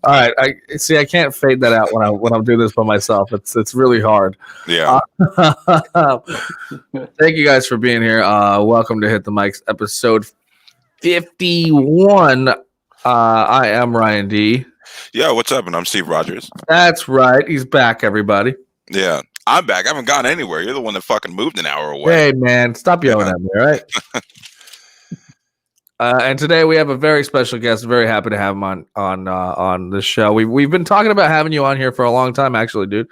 All right, I see. I can't fade that out when I'm doing this by myself. It's really hard. Yeah. Thank you guys for being here. Welcome to Hit the Mics, episode 51. I am Ryan D. Yeah, what's up? And I'm Steve Rogers. That's right. He's back, everybody. Yeah, I'm back. I haven't gone anywhere. You're the one that fucking moved an hour away. Hey, man, stop yelling at me, all right? And today we have a very special guest. Very happy to have him on the show. We've been talking about having you on here for a long time, actually, dude.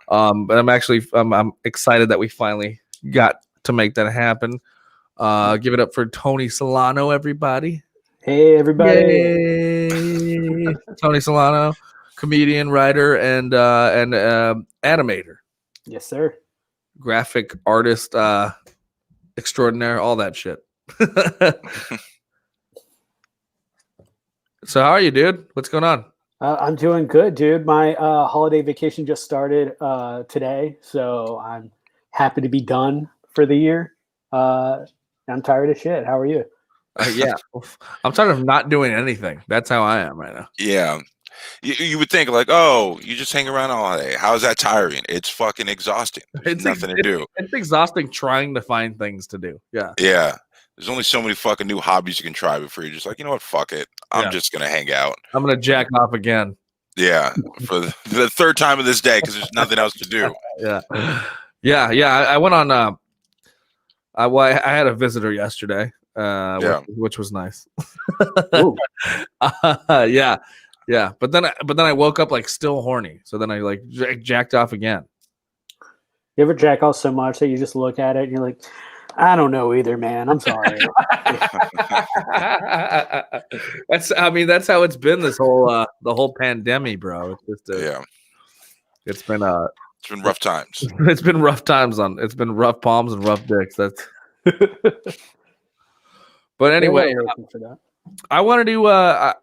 But I'm excited that we finally got to make that happen. Give it up for Tony Celano, everybody. Hey, everybody. Yay. Tony Celano, comedian, writer, and animator. Yes, sir. Graphic artist extraordinaire, all that shit. So how are you, dude? What's going on? I'm doing good, dude. My holiday vacation just started today, so I'm happy to be done for the year. I'm tired of shit. How are you? Yeah, I'm tired of not doing anything. That's how I am right now. Yeah. You would think like, oh, you just hang around all day. How's that tiring? It's fucking exhausting. There's nothing to do. It's exhausting trying to find things to do. Yeah. Yeah. There's only so many fucking new hobbies you can try before you're just like, you know what? Fuck it. I'm just going to hang out. I'm going to jack off again. Yeah. For the third time of this day because there's nothing else to do. Yeah. I went on. I had a visitor yesterday, which was nice. Yeah. But then I woke up like still horny. So then I like jacked off again. You ever jack off so much that you just look at it and you're like, I don't know either, man. I'm sorry. That's how it's been this whole the whole pandemic, bro. It's just it's been rough times. It's been rough times it's been rough palms and rough dicks. That's But anyway, I wanted to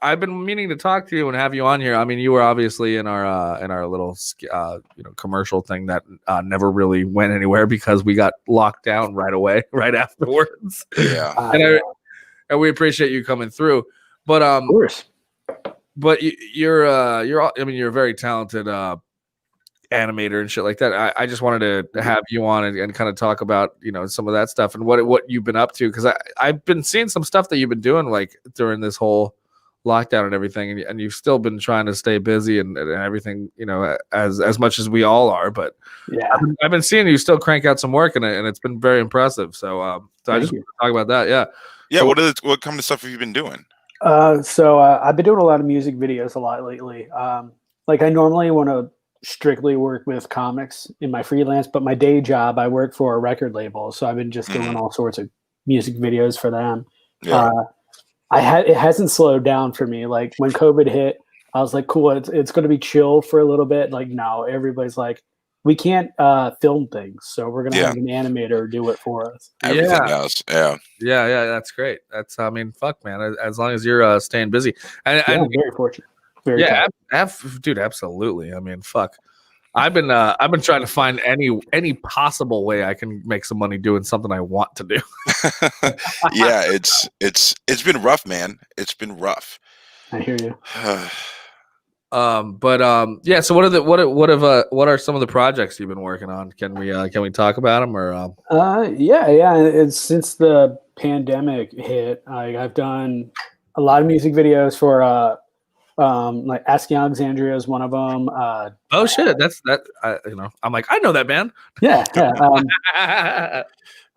I've been meaning to talk to you and have you on here. I mean, you were obviously in our little commercial thing that never really went anywhere because we got locked down right away, right afterwards. Yeah. And we appreciate you coming through. But of course. But you're a very talented animator and shit like that. I just wanted to have you on and kind of talk about some of that stuff and what you've been up to, because I've been seeing some stuff that you've been doing like during this whole lockdown and everything, and you've still been trying to stay busy and everything, as much as we all are. But yeah, I've been seeing you still crank out some work and it's been very impressive. So I just want to talk about that. Yeah. So, what kind of stuff have you been doing? So I've been doing a lot of music videos a lot lately. Like I normally want to strictly work with comics in my freelance, but my day job I work for a record label, so I've been just doing all sorts of music videos for them. It hasn't slowed down for me. Like when COVID hit, I was like, cool, it's going to be chill for a little bit. Like now everybody's like, we can't film things, so we're going to have an animator do it for us. Everything else. Yeah, that's great. That's fuck, man, as long as you're staying busy. And very fortunate. Dude, absolutely. I mean, fuck. I've been trying to find any possible way I can make some money doing something I want to do. Yeah, it's been rough, man. It's been rough. I hear you. So what are some of the projects you've been working on? Can we talk about them or? It's since the pandemic hit. I've done a lot of music videos for like Asking Alexandria is one of them. Oh shit, that's that. I'm like, I know that band. Yeah.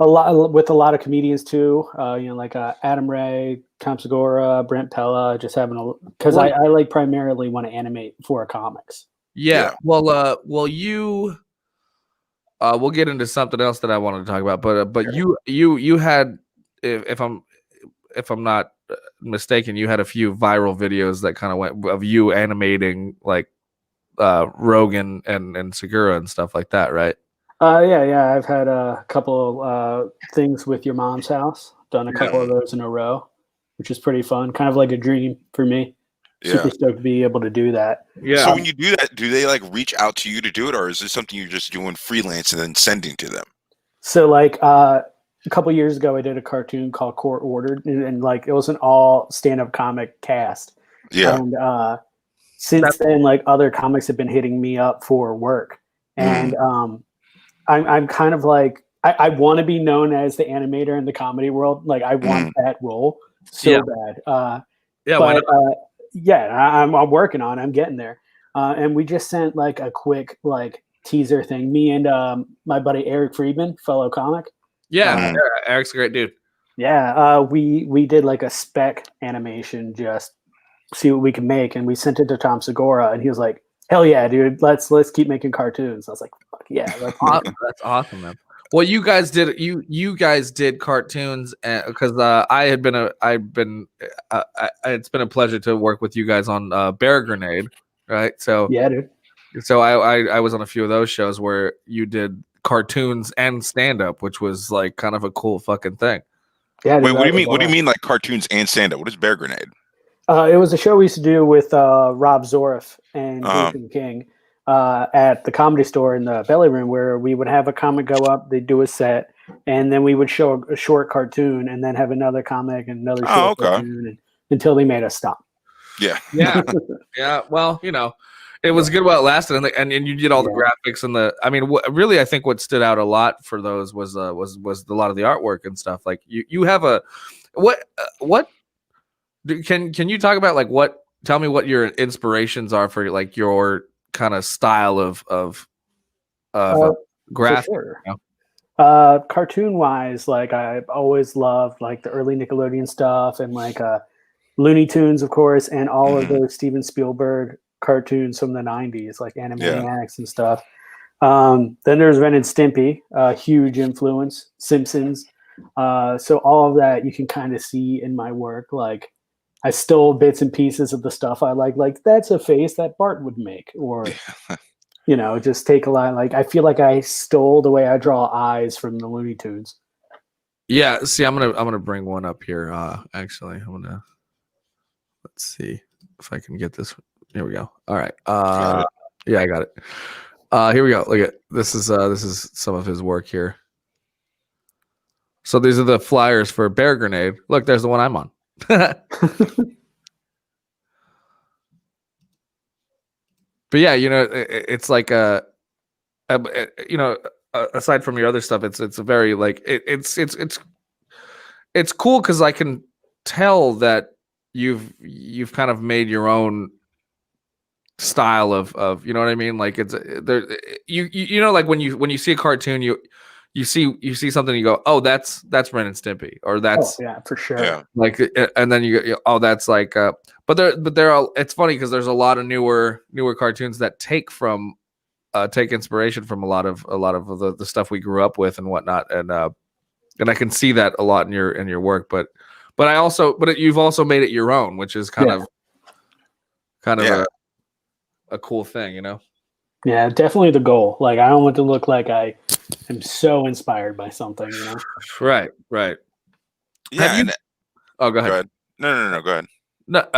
A lot of comedians too. Like Adam Ray, Tom Segura, Brent Pella. Just having because I like primarily want to animate for comics. Yeah. Well, you. We'll get into something else that I wanted to talk about, but you had, if I'm not mistaken, you had a few viral videos that kind of went of you animating like Rogan and Segura and stuff like that, right? I've had a couple things with Your Mom's House. Done a couple of those in a row, which is pretty fun. Kind of like a dream for me. Super stoked to be able to do that. Yeah. So when you do that, do they like reach out to you to do it, or is this something you're just doing freelance and then sending to them? So like a couple years ago, I did a cartoon called Court Ordered, and like it was an all stand-up comic cast. Yeah. And since then, like other comics have been hitting me up for work, and I'm kind of like I want to be known as the animator in the comedy world. Like I want that role so bad. But I'm working on it. I'm getting there. And we just sent like a quick like teaser thing. Me and my buddy Eric Friedman, fellow comic. Eric's a great dude. Yeah, we did like a spec animation, just see what we can make, and we sent it to Tom Segura, and he was like, "Hell yeah, dude! Let's keep making cartoons." I was like, "Fuck yeah, that's awesome. That's awesome, man." Well, you guys did cartoons because it's been a pleasure to work with you guys on Bear Grenade, right? So yeah, dude. So I was on a few of those shows where you did cartoons and stand up, which was like kind of a cool fucking thing. Yeah. Wait, what do you mean? What do you mean like cartoons and stand up? What is Bear Grenade? It was a show we used to do with Rob Zorif and Jason King at the Comedy Store in the Belly Room, where we would have a comic go up, they'd do a set, and then we would show a short cartoon, and then have another comic and another short cartoon until they made us stop. Yeah. Yeah. Well, it was good while it lasted, and you did all the graphics and the. I mean, really, I think what stood out a lot for those was a lot of the artwork and stuff. Like you have a what can you talk about like what? Tell me what your inspirations are for like your kind of style of graphic. Sure. Cartoon wise, like I've always loved like the early Nickelodeon stuff and like Looney Tunes, of course, and all of those Steven Spielberg cartoons from the 90s, like Animaniacs and stuff. Then there's Ren and Stimpy, huge influence, Simpsons. So all of that you can kind of see in my work. Like I stole bits and pieces of the stuff I like that's a face that Bart would make, or just take a lot. Like I feel like I stole the way I draw eyes from the Looney Tunes. Yeah, see, I'm gonna bring one up here. Actually, let's see if I can get this. Here we go. All right. Yeah, I got it. Here we go. Look at this is some of his work here. So these are the flyers for Bear Grenade. Look, there's the one I'm on. But yeah, it's like aside from your other stuff, it's a very like it's cool because I can tell that you've kind of made your own style of you know what I mean, like it's there like when you see a cartoon you see something and you go, oh, that's Ren and Stimpy, or that's for sure, like, and then you go, oh, that's like but there are, it's funny because there's a lot of newer cartoons that take inspiration from a lot of the stuff we grew up with and whatnot, and I can see that a lot in your work, but you've also made it your own, which is kind of a cool thing, Yeah, definitely the goal. Like I don't want to look like I am so inspired by something, Right. Yeah. Oh, go ahead. No, go ahead. No,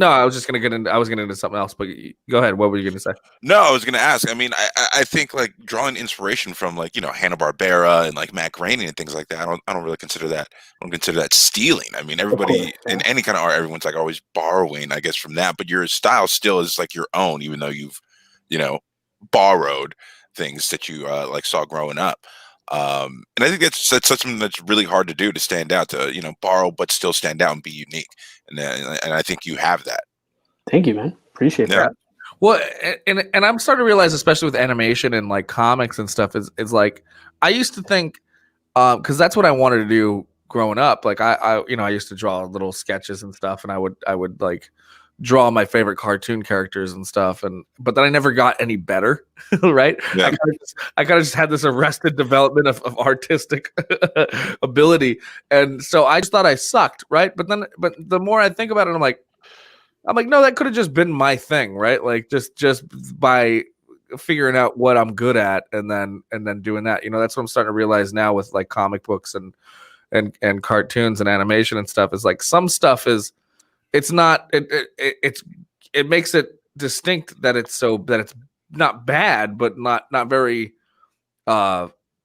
I was gonna get into something else, but go ahead. What were you gonna say? No, I was gonna ask. I mean, I think like drawing inspiration from like Hanna-Barbera and like Matt Groening and things like that. I don't really consider that. I don't consider that stealing. I mean, everybody in any kind of art, everyone's like always borrowing, I guess, from that. But your style still is like your own, even though you've borrowed things that you like saw growing up. And I think that's something that's really hard to do, to stand out, to borrow but still stand out and be unique. And I think you have that. Thank you, man. Appreciate that. Well, and I'm starting to realize, especially with animation and like comics and stuff, is like I used to think, because that's what I wanted to do growing up. Like I used to draw little sketches and stuff, and I would like draw my favorite cartoon characters and stuff, but then I never got any better. Right? Yeah. I kind of just had this arrested development of artistic ability, and so I just thought I sucked, right? But the more I think about it, I'm like, no, that could have just been my thing, right? Like just by figuring out what I'm good at and then doing that. That's what I'm starting to realize now with like comic books and cartoons and animation and stuff, is like some stuff is. It's not. It makes it distinct that it's not bad, but not very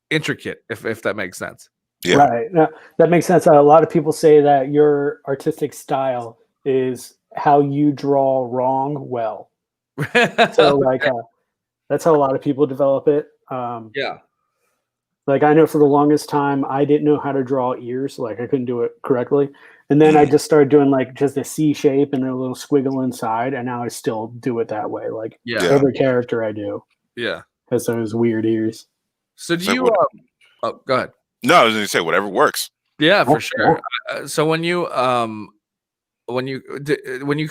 intricate. If that makes sense. Yeah. Right. No, that makes sense. A lot of people say that your artistic style is how you draw wrong well. So like that's how a lot of people develop it. Yeah. Like I know for the longest time I didn't know how to draw ears, like I couldn't do it correctly. And then I just started doing like just a C shape and a little squiggle inside, and now I still do it that way. Like Yeah. every character I do Yeah. has those weird ears. So do So you? what- Oh, go ahead. No, I was going to say whatever works. Yeah, for Oh, sure. So when you come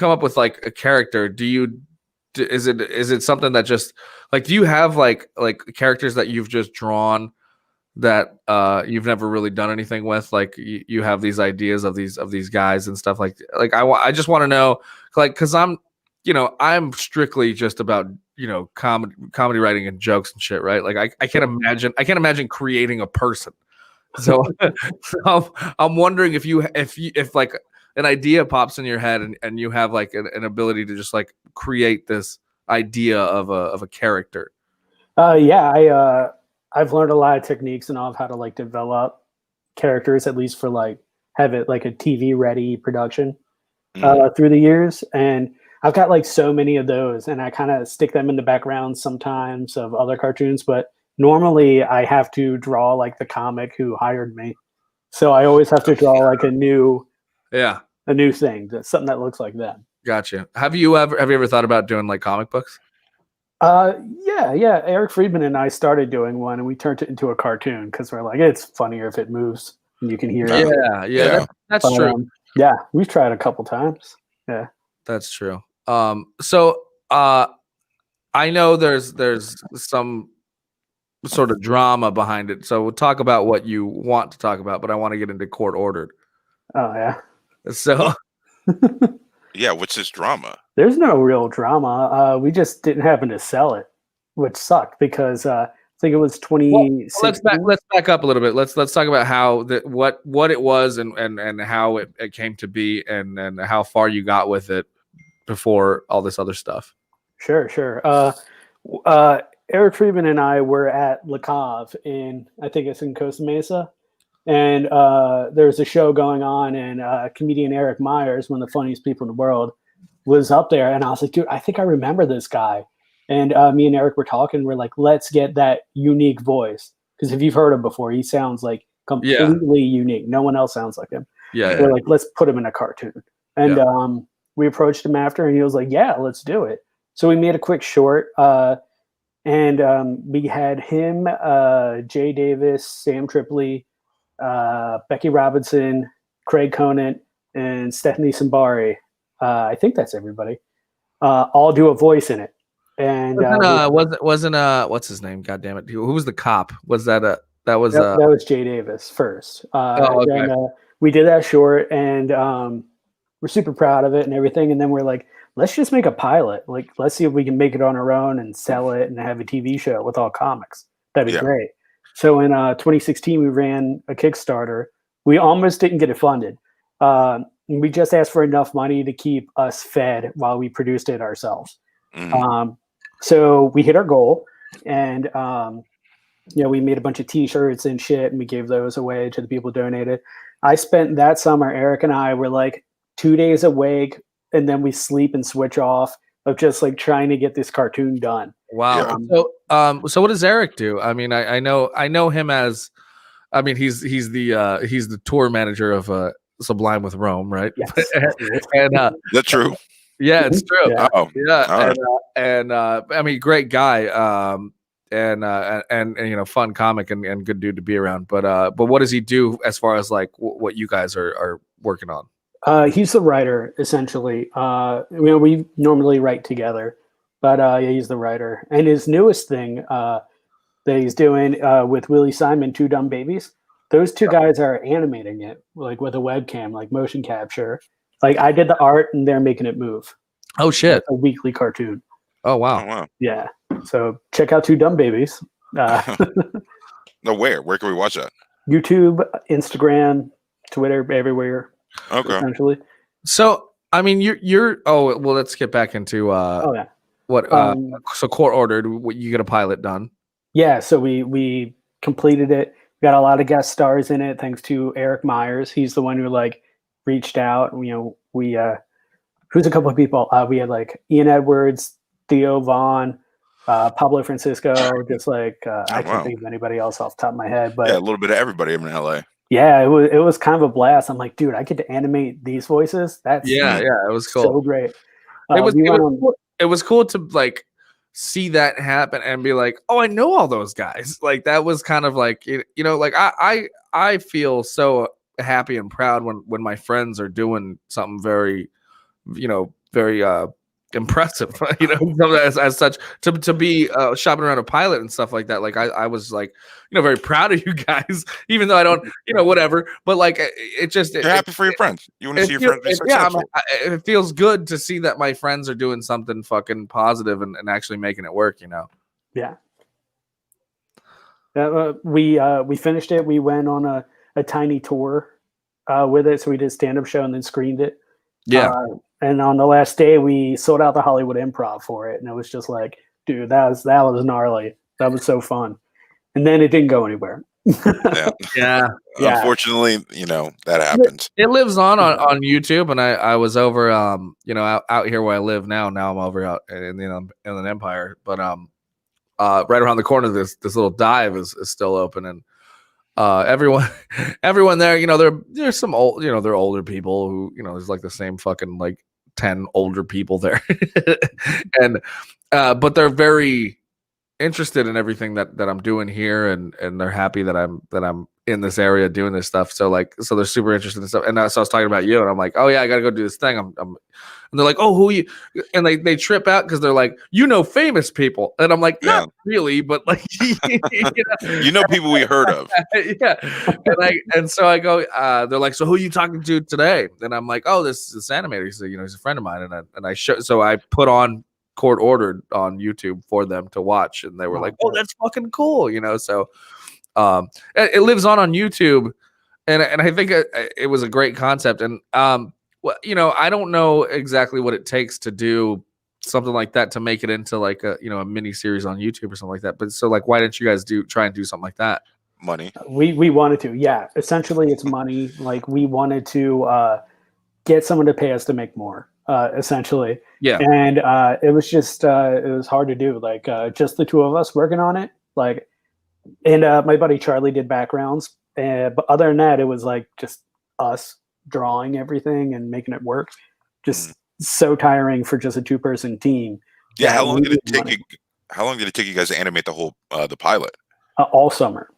up with like a character, is it something that just like, do you have like characters that you've just drawn that you've never really done anything with? Like you have these ideas of these guys and stuff like I just want to know, like, because I'm strictly just about comedy writing and jokes and shit, right? Like I can't imagine creating a person. So, I'm wondering if like an idea pops in your head and you have like an ability to just like create this idea of a character. Yeah, I've learned a lot of techniques and all of how to like develop characters, at least for like have it like a TV ready production through the years. And I've got like so many of those, and I kind of stick them in the background sometimes of other cartoons, but normally I have to draw like the comic who hired me. So I always have to draw like a new thing, something that looks like them. Gotcha. Have you ever thought about doing like comic books? Yeah. Eric Friedman and I started doing one, and we turned it into a cartoon because we're like, it's funnier if it moves and you can hear it. Yeah. That's true. Yeah, we've tried a couple times. Yeah, that's true. So I know there's some sort of drama behind it. So we'll talk about what you want to talk about, but I want to get into Court Ordered. Oh yeah. So yeah, what's this drama? There's no real drama. We just didn't happen to sell it, which sucked because I think it was 2016. Let's back up a little bit. Let's talk about how what it was and how it came to be and how far you got with it before all this other stuff. Sure. Eric Friedman and I were at Le Cave I think it's in Costa Mesa. And there's a show going on, and comedian Eric Meyers, one of the funniest people in the world, was up there. And I was like, dude, I think I remember this guy. And me and Eric were talking. We're like, let's get that unique voice. Because if you've heard him before, he sounds like completely unique. No one else sounds like him. Yeah. We're like, let's put him in a cartoon. And we approached him after, and he was like, yeah, let's do it. So we made a quick short. And we had him, Jay Davis, Sam Tripoli, Becky Robinson, Craig Conant, and Stephanie Simbari. I think that's everybody. All do a voice in it. And wasn't what's his name? God damn it! Who was the cop? Was that that was that was Jay Davis first. Okay. Then, we did that short, and we're super proud of it and everything. And then we're like, let's just make a pilot. Like, let's see if we can make it on our own and sell it and have a TV show with all comics. That'd be great. So in 2016, we ran a Kickstarter. We almost didn't get it funded. We just asked for enough money to keep us fed while we produced it ourselves. So we hit our goal, and we made a bunch of T-shirts and shit, and we gave those away to the people who donated. I spent that summer, Eric and I were like 2 days awake, and then we sleep and switch off of just like trying to get this cartoon done. Wow. So what does Eric do? I mean, I know him as, I mean, he's the tour manager of Sublime with Rome, right? Yes. And that's true. Yeah, it's true. Yeah. Oh, yeah. And I mean, great guy. And fun comic and good dude to be around. But what does he do as far as like what you guys are working on? He's the writer, essentially. We normally write together, but he's the writer. And his newest thing that he's doing with Willie Simon, Two Dumb Babies, those two guys are animating it, like with a webcam, like motion capture. Like I did the art, and they're making it move. Oh shit! A weekly cartoon. Oh wow! Yeah. So check out Two Dumb Babies. No, where can we watch that? YouTube, Instagram, Twitter, everywhere. Okay. Essentially. So I mean, you're. Oh well, let's get back into. What? So Court Ordered. You get a pilot done. Yeah. So we completed it. We got a lot of guest stars in it, thanks to Eric Meyers. He's the one who like reached out. We who's a couple of people? We had like Ian Edwards, Theo Vaughn, Pablo Francisco. Just like I can't wow. think of anybody else off the top of my head, Yeah, but a little bit of everybody in LA. yeah, it was kind of a blast. I'm like, dude, I get to animate these voices. That's Yeah, it was cool. so great. It was cool to like see that happen and be like, oh, I know all those guys. Like that was kind of like, you know, like I feel so happy and proud when my friends are doing something very, you know, very impressive, you know, as such to be shopping around a pilot and stuff like that. Like I was like, you know, very proud of you guys, even though I don't, you know, whatever. But like it just you're happy for your friends. You want to see your friends be successful. It feels good to see that my friends are doing something fucking positive and actually making it work, you know. Yeah. We finished it. We went on a tiny tour with it, so we did a stand-up show and then screened it. Yeah. And on the last day, we sold out the Hollywood Improv for it, and it was just like, dude, that was gnarly. That was so fun. And then it didn't go anywhere. Yeah. Unfortunately, you know, that happens. It lives on YouTube, and I was over, you know, out here where I live now. Now I'm over out in the Inland Empire, but right around the corner, this little dive is still open, and everyone there, you know, there's some old, you know, they're older people who, you know, there's like the same fucking like 10 older people there, and but they're very interested in everything that I'm doing here, and they're happy that I'm in this area doing this stuff. So they're super interested in stuff. And so I was talking about you, and I'm like, oh yeah, I gotta go do this thing. And they're like, oh, who are you? And they trip out because they're like, you know, famous people. And I'm like, not really, but like, you know, people we heard of. Yeah. And so I go, they're like, so who are you talking to today? And I'm like, oh, this animator. He's you know, he's a friend of mine. And I put on Court Ordered on YouTube for them to watch, and they were like, oh, that's fucking cool, you know. So it lives on YouTube, and I think it was a great concept. And well, you know, I don't know exactly what it takes to do something like that to make it into like a, you know, a mini series on YouTube or something like that. But so like, why didn't you guys try and do something like that? Money. We wanted to, yeah. Essentially, it's money. Like we wanted to get someone to pay us to make more. Essentially, yeah. And it was just it was hard to do. Like just the two of us working on it. Like, and my buddy Charlie did backgrounds, but other than that, it was like just us drawing everything and making it work. Just so tiring for just a 2-person team. Yeah. How long did it take you? How long did it take you guys to animate the whole the pilot? All summer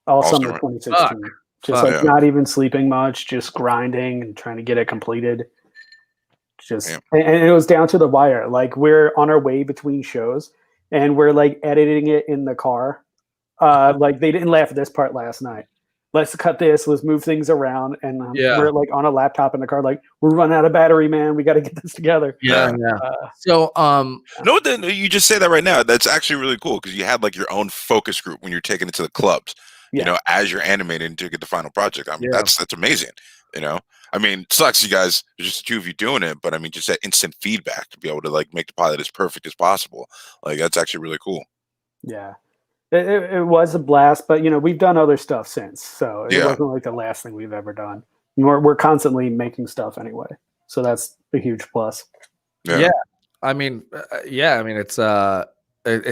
2016. Just like not even sleeping much, just grinding and trying to get it completed. Just and it was down to the wire. Like we're on our way between shows, and we're like editing it in the car. Like they didn't laugh at this part last night. Let's cut this. Let's move things around. And we're like on a laptop in the car. Like we're running out of battery, man. We got to get this together. Yeah. So no, then you just say that right now. That's actually really cool because you had like your own focus group when you're taking it to the clubs. You know, as you're animating to get the final project. I mean, that's amazing. You know, I mean, it sucks you guys. There's just the two of you doing it, but I mean, just that instant feedback to be able to like make the pilot as perfect as possible. Like that's actually really cool. Yeah. It was a blast, but you know we've done other stuff since, so it wasn't like the last thing we've ever done. We're constantly making stuff anyway, so that's a huge plus. Yeah. I mean, it's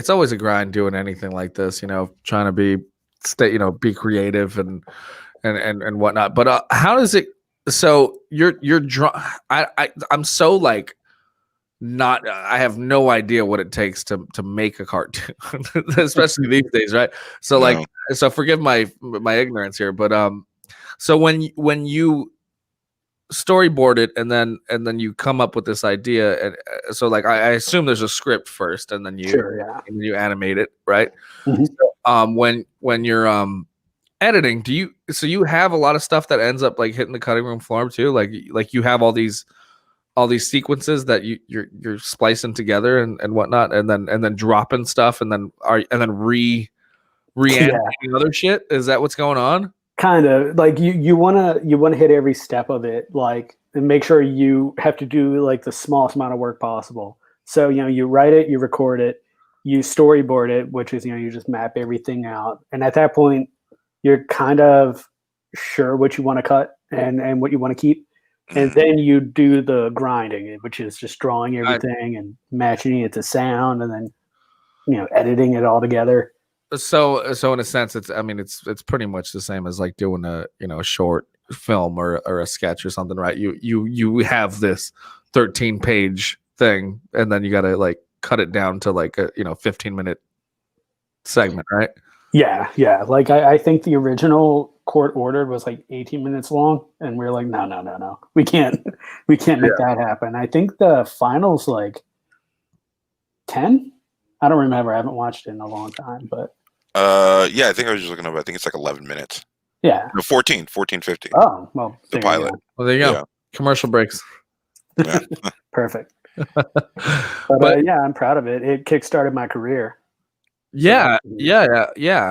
always a grind doing anything like this. You know, trying to be creative and whatnot. But how does it? So you're I'm so like. Not I have no idea what it takes to make a cartoon, especially these days, right? So like so forgive my ignorance here, but so when you storyboard it and then you come up with this idea, and so like I assume there's a script first and then you animate it, right? Mm-hmm. So, when you're editing, do you have a lot of stuff that ends up like hitting the cutting room floor too? Like you have all these sequences that you're splicing together and whatnot, and then dropping stuff and then re-animating other shit. Is that what's going on? Kind of like you wanna hit every step of it, like, and make sure you have to do like the smallest amount of work possible. So, you know, you write it, you record it, you storyboard it, which is, you know, you just map everything out. And at that point, you're kind of sure what you want to cut and what you want to keep. and then you do the grinding, which is just drawing everything and matching it to sound, and then editing it all together. So in a sense, it's pretty much the same as like doing a short film or a sketch or something, right? You have this 13-page thing, and then you got to like cut it down to like a 15-minute segment, right? Yeah. Like I think the original court ordered was like 18 minutes long, and we are like, no, we can't make that happen. I think the final's like 10. I don't remember. I haven't watched it in a long time, but yeah, I think I was just looking up. I think it's like 11 minutes. Yeah. No, 14:50. Oh, well, the pilot. Well, there you go. Yeah. Commercial breaks. Yeah. Perfect. But yeah, I'm proud of it. It kickstarted my career. Yeah. I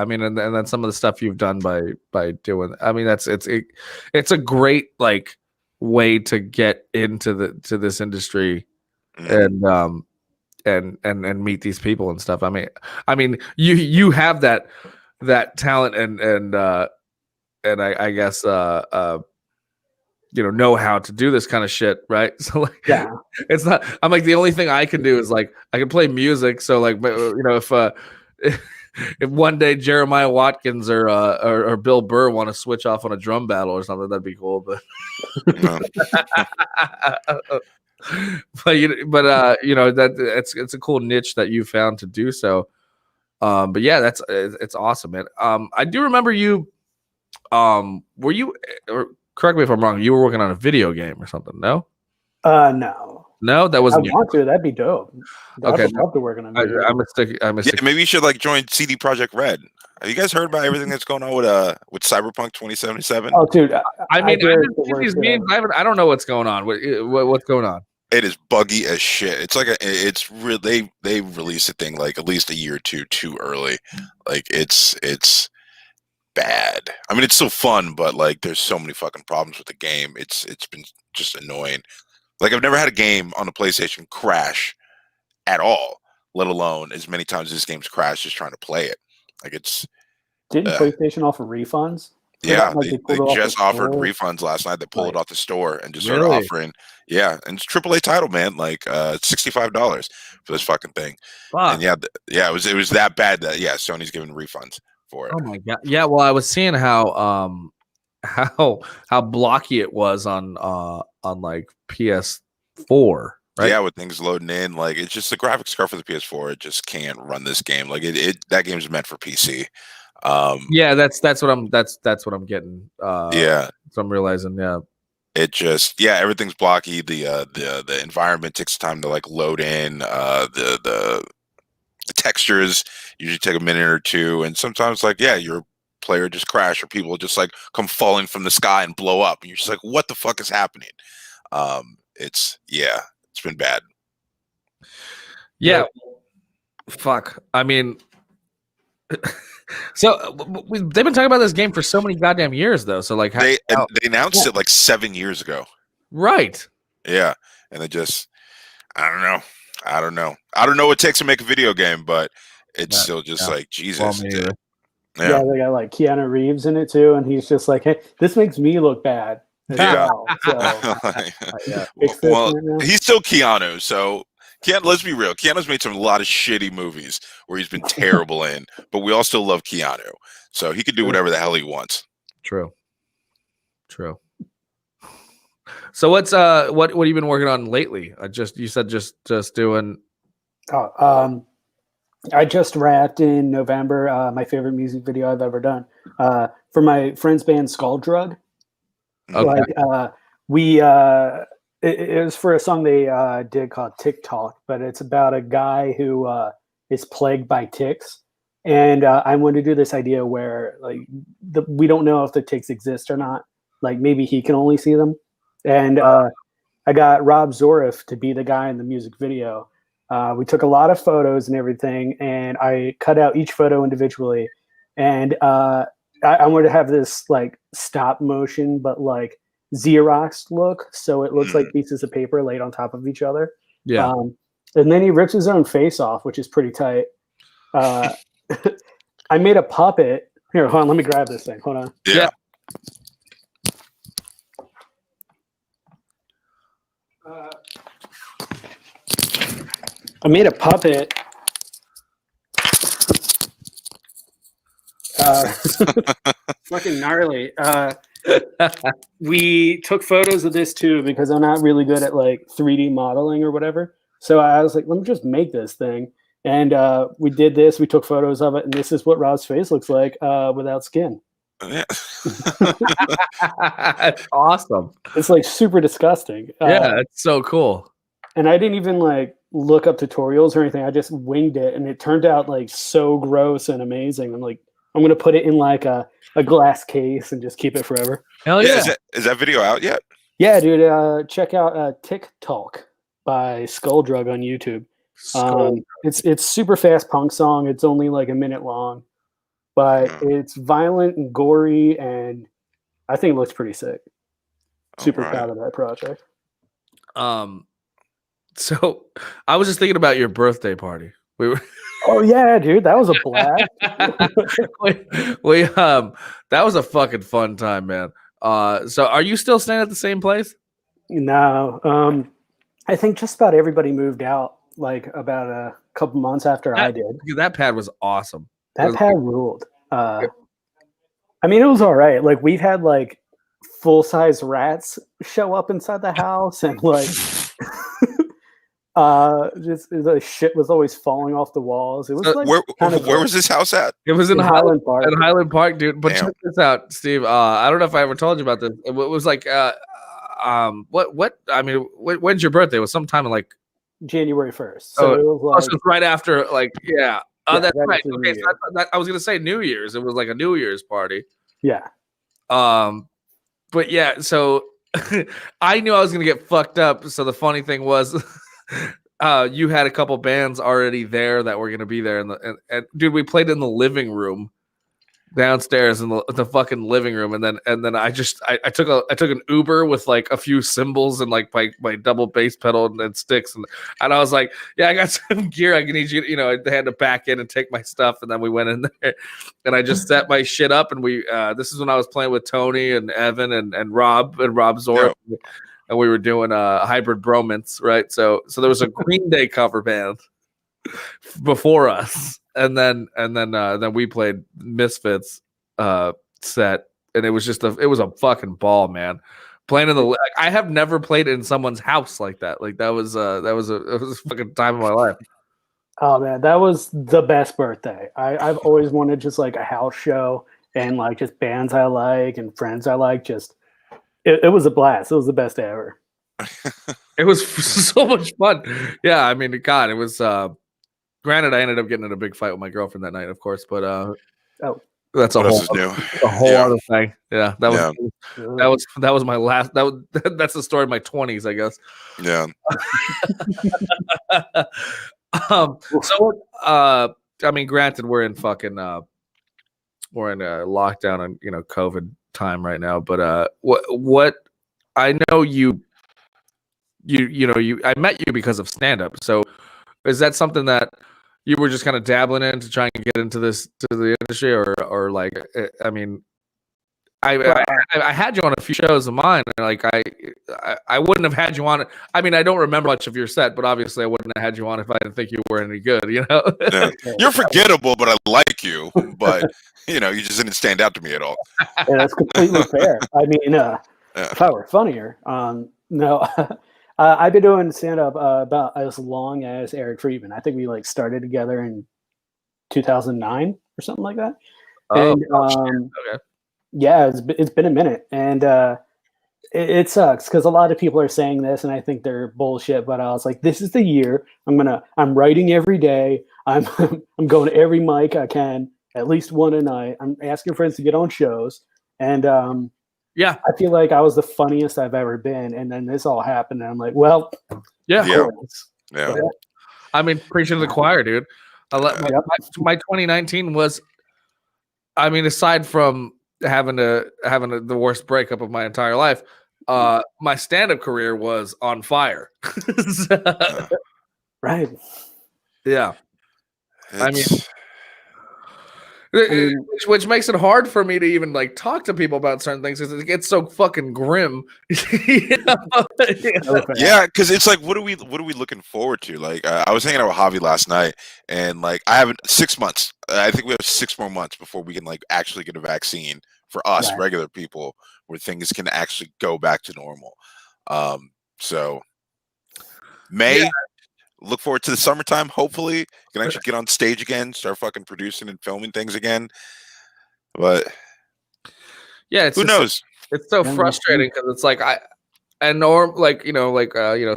mean, and then some of the stuff you've done by doing. I mean, it's a great like way to get into this industry, and meet these people and stuff. I mean, you have that talent and I guess know how to do this kind of shit, right? So like, yeah, it's not. I'm like, the only thing I can do is like I can play music. So like, if one day Jeremiah Watkins or Bill Burr want to switch off on a drum battle or something, that'd be cool. But that it's a cool niche that you found to do so. But yeah, it's awesome, man. I do remember you. Were you? Or correct me if I'm wrong. You were working on a video game or something? No. No, that wasn't. I want to. That'd be dope. Okay, I would love to work on a video game. Yeah, maybe you should like join CD Projekt Red. Have you guys heard about everything that's going on with Cyberpunk 2077? Oh, dude. I've been seeing these memes. I don't know what's going on. What's going on? It is buggy as shit. It's like it's really they released a thing like at least a year or two too early. Like it's bad. I mean, it's still fun, but like there's so many fucking problems with the game. It's been just annoying. Like I've never had a game on the PlayStation crash at all, let alone as many times as this game's crashed just trying to play it. Like didn't PlayStation offer refunds? Yeah, they just offered refunds last night. They pulled it off the store and just started offering. Yeah, and it's AAA title, man. Like $65 for this fucking thing. Fuck. And it was that bad that Sony's giving refunds for it. Oh my god. Yeah, well, I was seeing how blocky it was on like PS4. Right? Yeah, with things loading in, like it's just the graphics card for the PS4. It just can't run this game. Like that game's meant for PC. Yeah, that's what I'm getting. Yeah, so I'm realizing. Yeah, it just everything's blocky. The environment takes time to like load in. The textures usually take a minute or two, and sometimes like your player just crash or people just like come falling from the sky and blow up, and you're just like, what the fuck is happening? It's been bad. Yeah. Fuck. I mean, so they've been talking about this game for so many goddamn years, though. So like, they announced it like 7 years ago. Right. Yeah, and they just, I don't know what it takes to make a video game, but it's still just like Jesus. Well, yeah, they got like Keanu Reeves in it too, and he's just like, hey, this makes me look bad. Well, he's still Keanu, so let's be real. Keanu's made a lot of shitty movies where he's been terrible in, but we all still love Keanu, so he can do whatever the hell he wants. True. So what have you been working on lately? You said just doing. I just wrapped in November my favorite music video I've ever done for my friend's band Skull Drug. Okay. Like it was for a song they did called TikTok, but it's about a guy who is plagued by ticks, and I wanted to do this idea where like we don't know if the ticks exist or not. Like maybe he can only see them, and I got Rob Zorif to be the guy in the music video. We took a lot of photos and everything, and I cut out each photo individually, and I wanted to have this like stop motion, but like Xerox look. So it looks like pieces of paper laid on top of each other. Yeah. And then he rips his own face off, which is pretty tight. I made a puppet. Here, hold on. Let me grab this thing. Hold on. Yeah. I made a puppet. Fucking gnarly. We took photos of this too because I'm not really good at like 3D modeling or whatever. So I was like, let me just make this thing. And we did this. We took photos of it, and this is what Rob's face looks like without skin. Yeah. That's awesome. It's like super disgusting. Yeah, it's so cool. And I didn't even like look up tutorials or anything. I just winged it, and it turned out like so gross and amazing. I'm like, I'm gonna put it in like a glass case and just keep it forever. Hell yeah! Is that video out yet? Yeah, dude. Check out TikTok by Skulldrug on YouTube. It's super fast punk song. It's only like a minute long, but it's violent and gory, and I think it looks pretty sick. Super proud of that project. So I was just thinking about your birthday party. We were. Oh yeah, dude, that was a blast. we that was a fucking fun time, man. So are you still staying at the same place? No. I think just about everybody moved out like about a couple months after I did. That pad was awesome. That pad ruled. I mean, it was all right. Like we've had like full-size rats show up inside the house, and like just the shit was always falling off the walls. It was like where was this house at? It was in Highland Park. In Highland Park, dude. But check this out, Steve. I don't know if I ever told you about this. It was like what I mean, when's your birthday? It was sometime in like January 1st. So it was like so it's right after like yeah. That's right. Okay, so I was gonna say New Year's. It was like a New Year's party. Yeah. But yeah, so I knew I was gonna get fucked up. So the funny thing was, you had a couple bands already there that were gonna be there, and dude, we played in the living room downstairs in the fucking living room, and then I took an Uber with like a few cymbals and like my double bass pedal and sticks, and I was like, yeah, I got some gear. I can need you. You know, I had to back in and take my stuff, and then we went in there, and I just set my shit up, and we this is when I was playing with Tony and Evan and Rob Zor. Yeah. And we were doing hybrid bromance, right? So there was a Green Day cover band before us, and then we played Misfits set, and it was just it was a fucking ball, man. Playing in the I have never played in someone's house like that. Like it was a fucking time of my life. Oh man, that was the best birthday. I've always wanted just like a house show and like just bands I like and friends I like. Just it was a blast. It was the best day ever. It was so much fun. Yeah, I mean, God, it was. Granted, I ended up getting in a big fight with my girlfriend that night, of course, but that's a whole other thing. Yeah, that was my last. That's the story of my 20s, I guess. Yeah. So, I mean, granted, we're in lockdown and COVID time right now, but what I know you I met you because of stand up. So is that something that you were just kind of dabbling in to try and get into the industry, or like, I mean, I had you on a few shows of mine, and like I wouldn't have had you on it. I mean, I don't remember much of your set, but obviously I wouldn't have had you on if I didn't think you were any good, Yeah. You're forgettable, but I like you, but you just didn't stand out to me at all. Yeah, that's completely fair. I mean, if I were funnier, no. I've been doing stand-up about as long as Eric Friedman. I think we like started together in 2009 or something like that. And okay. Yeah, it's been a minute, and it sucks because a lot of people are saying this, and I think they're bullshit. But I was like, this is the year I'm writing every day. I'm going to every mic I can, at least one a night. I'm asking friends to get on shows, and yeah, I feel like I was the funniest I've ever been, and then this all happened, and I'm like, well, yeah. I mean, preaching to the choir, dude. My 2019 was, I mean, aside from having the worst breakup of my entire life, my stand-up career was on fire. Right. Yeah. I mean, Which makes it hard for me to even like talk to people about certain things because it gets so fucking grim. Yeah, because it's like, what are we looking forward to? Like, I was hanging out with Javi last night, and like, I have 6 months. I think we have 6 more months before we can like actually get a vaccine for us regular people, where things can actually go back to normal. So May. Look forward to the summertime. Hopefully, can actually get on stage again, start fucking producing and filming things again. But yeah, who knows? It's so frustrating because it's like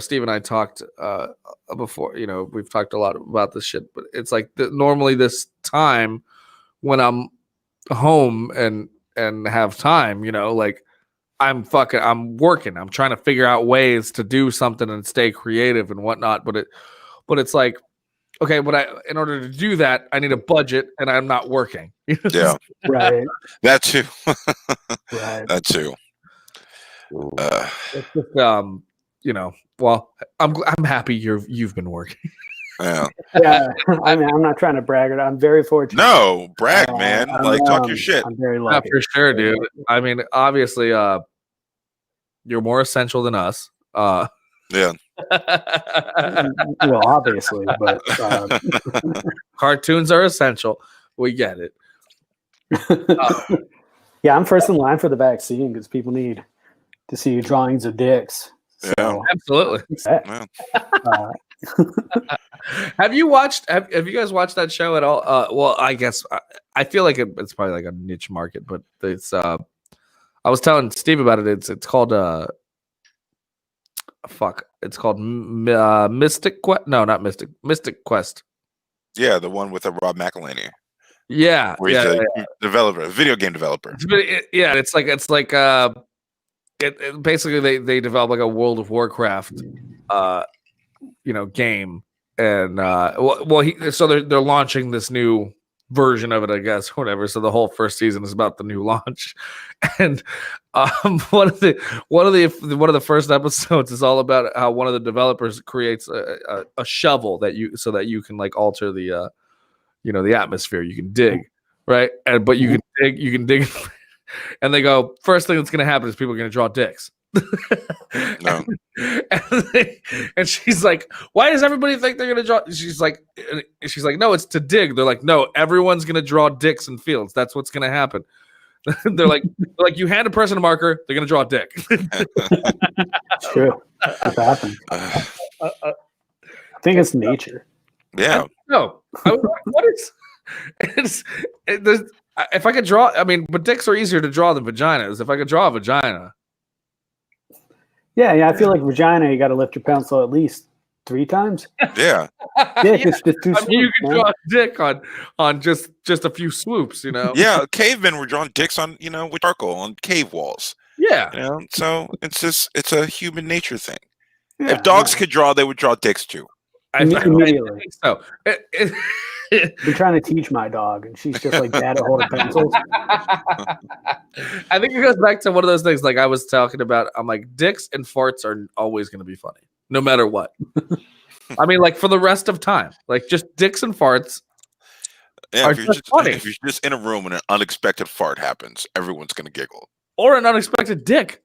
Steve and I talked before. We've talked a lot about this shit, but it's like normally this time when I'm home and have time, like I'm working. I'm trying to figure out ways to do something and stay creative and whatnot. But it's like, okay, but in order to do that, I need a budget and I'm not working. Yeah. Right. That too. Right. That too. It's just, well, I'm happy you've been working. Yeah. Yeah. I mean, I'm not trying to brag. I'm very fortunate. No, brag, man. Like, talk your shit. I'm very lucky. For sure, dude. I mean, obviously, you're more essential than us. Yeah. Well, obviously, but cartoons are essential. We get it. Yeah, I'm first in line for the vaccine because people need to see drawings of dicks. So, Yeah, absolutely. Yeah. Have you guys watched that show at all? Well, I guess I feel like it's probably like a niche market, but it's I was telling Steve about it. It's called it's called Mystic Quest. No, not Mystic Quest. Yeah, the one with Rob McElhenney. Yeah, where he's a developer, a video game developer. It's like it basically they develop like a World of Warcraft game, and so they're launching this new version of it, I guess, whatever. So the whole first season is about the new launch, and one of the first episodes is all about how one of the developers creates a shovel that you can like alter the the atmosphere. You can dig, right? But you can dig, and they go, first thing that's going to happen is people are going to draw dicks. No. And she's like, why does everybody think they're gonna draw? She's like, no, it's to dig. They're like, no, everyone's gonna draw dicks in fields. That's what's gonna happen. they're like, you hand a person a marker, they're gonna draw a dick. It's true. It happens. I think it's nature. Yeah. No. What is? If I could draw, I mean, but dicks are easier to draw than vaginas. If I could draw a vagina. Yeah. I feel like vagina, you got to lift your pencil at least 3 times. Yeah. Dick is just 2 swoops, you can man. draw a dick on just a few swoops, Yeah, cavemen were drawing dicks on, with charcoal on cave walls. Yeah. So it's a human nature thing. Yeah, If dogs could draw, they would draw dicks too. I Immediately. think so. I've been trying to teach my dog, and she's just like bad at holding pencils. I think it goes back to one of those things like I was talking about. I'm like, dicks and farts are always going to be funny, no matter what. I mean, like for the rest of time, like just dicks and farts. Yeah, are just funny. If you're just in a room and an unexpected fart happens, everyone's gonna giggle. Or an unexpected dick.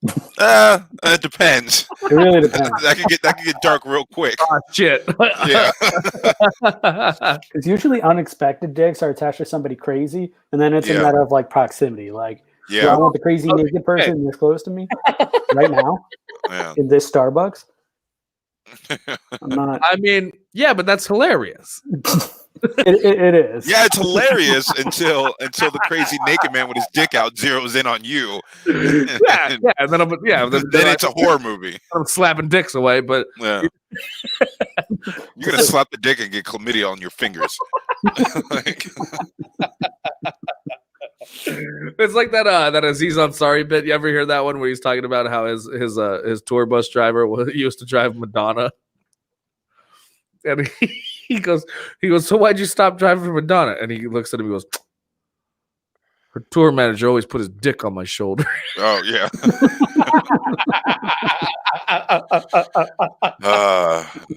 It depends. It really depends. That could get dark real quick. Oh shit. Yeah. Because usually unexpected dicks are attached to somebody crazy, and then it's a matter of like proximity. Like, do I want the crazy naked person this close to me right now in this Starbucks? I'm not. I mean, yeah, but that's hilarious. It is. Yeah, it's hilarious until the crazy naked man with his dick out zeroes in on you. Yeah, and then then it's a horror movie. I'm slapping dicks away, but yeah. You're gonna slap the dick and get chlamydia on your fingers. It's like that Aziz Ansari bit. You ever hear that one where he's talking about how his tour bus driver used to drive Madonna, and he goes, so why'd you stop driving for Madonna? And he looks at him and goes, her tour manager always put his dick on my shoulder. Oh yeah.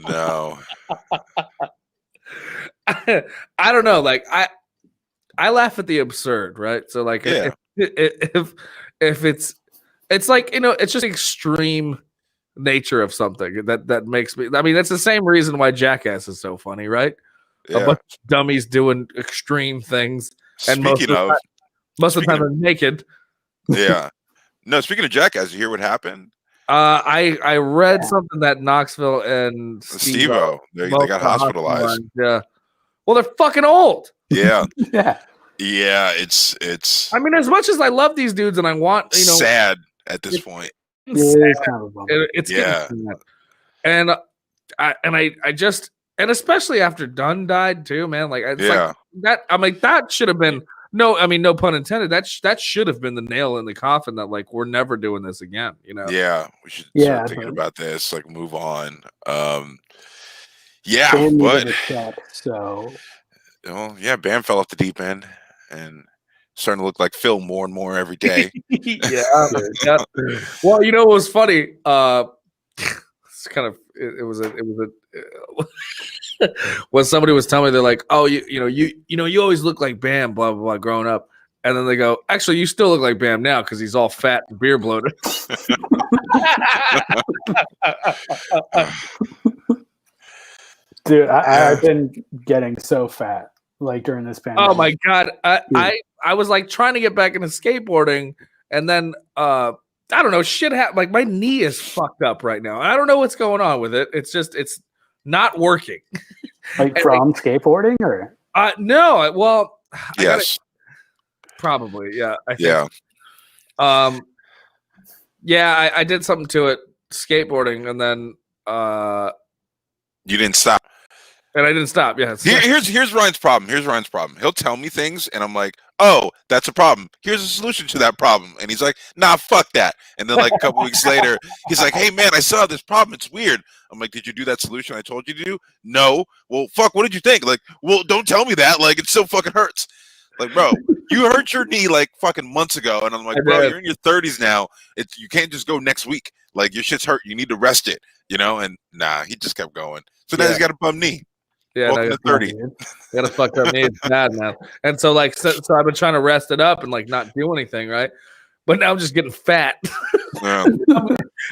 No. I don't know. Like I laugh at the absurd, right? So like Yeah. if it's like, you know, it's just extreme nature of something that makes me. I mean, that's the same reason why Jackass is so funny, right? A Yeah. bunch of dummies doing extreme things, and most Speaking of of, the time they're naked. yeah. No, speaking of Jackass, you hear what happened? I read something that Knoxville and Steve-O, they both got got hospitalized. Yeah. Well, they're fucking old. Yeah. Yeah. Yeah, it's I mean, as much as I love these dudes and I want, you know, sad at this point. It is kind of a bummer. it's Yeah. getting sad. And I just, and especially after Dunn died too, man. Like it's Yeah. like that. I'm like, that should have been no. I mean, no pun intended. That should have been the nail in the coffin. That like we're never doing this again. You know. Yeah, we should Yeah, start thinking but- about this, like move on. Yeah, Bam but needed a check, so well, yeah, Bam fell off the deep end and starting to look like Phil more and more every day. Yeah. Well, you know what was funny? It's kind of it was a when somebody was telling me, they're like, oh, you always look like Bam, blah blah blah, growing up, and then they go, actually, you still look like Bam now because he's all fat and beer bloated. dude, I've been getting so fat like during this pandemic. Oh my god, I was like trying to get back into skateboarding, and then I don't know, shit happened. Like my knee is fucked up right now. I don't know what's going on with it. It's not working. Like from skateboarding, or no, well, Yes. probably, yeah. I think Yeah. yeah, I did something to it, skateboarding, and then You didn't stop. and I didn't stop. Yeah, Here's Ryan's problem. He'll tell me things, and I'm like, "Oh, that's a problem. Here's a solution to that problem." And he's like, "Nah, fuck that." And then like a couple weeks later, he's like, "Hey man, I saw this problem. It's weird." I'm like, "Did you do that solution I told you to do?" No. Well, fuck. What did you think? Like, well, don't tell me that. Like, it still fucking hurts. Like, bro, you hurt your knee like fucking months ago, and I'm like, bro, you're in your 30s now. You can't just go next week. Like, your shit's hurt. You need to rest it. You know? And nah, he just kept going. So now he's got a bum knee. yeah. Welcome to 30. Got a fucked up knee. It's bad now. And so like so I've been trying to rest it up and like not do anything, right? But now I'm just getting fat. Yeah.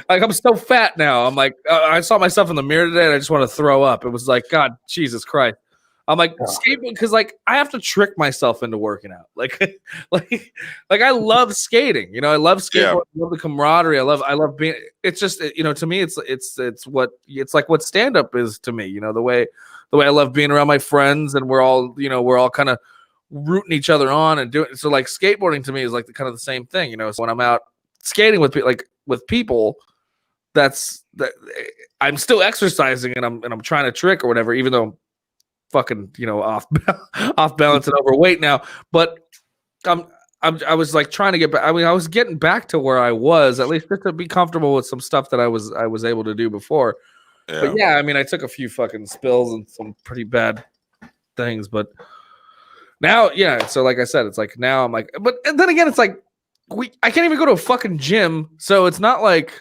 Like I'm so fat now. I'm like I saw myself in the mirror today and I just want to throw up. It was like, God, Jesus Christ. I'm like skateboarding because like I have to trick myself into working out. Like I love skating. You know, I love skateboarding. Yeah. I love the camaraderie. I love being. It's just you know, to me, it's like what stand up is to me. You know, the way I love being around my friends and we're all kind of rooting each other on and doing. So like skateboarding to me is like kind of the same thing. You know, so when I'm out skating with people, that I'm still exercising and I'm trying to trick or whatever, even though I'm fucking, you know, off balance and overweight now. But I was like trying to get back. I mean, I was getting back to where I was, at least just to be comfortable with some stuff that I was able to do before. Yeah. But yeah, I mean, I took a few fucking spills and some pretty bad things, but now, yeah. So like I said, it's like now I'm like, but and then again, it's like I can't even go to a fucking gym, so it's not like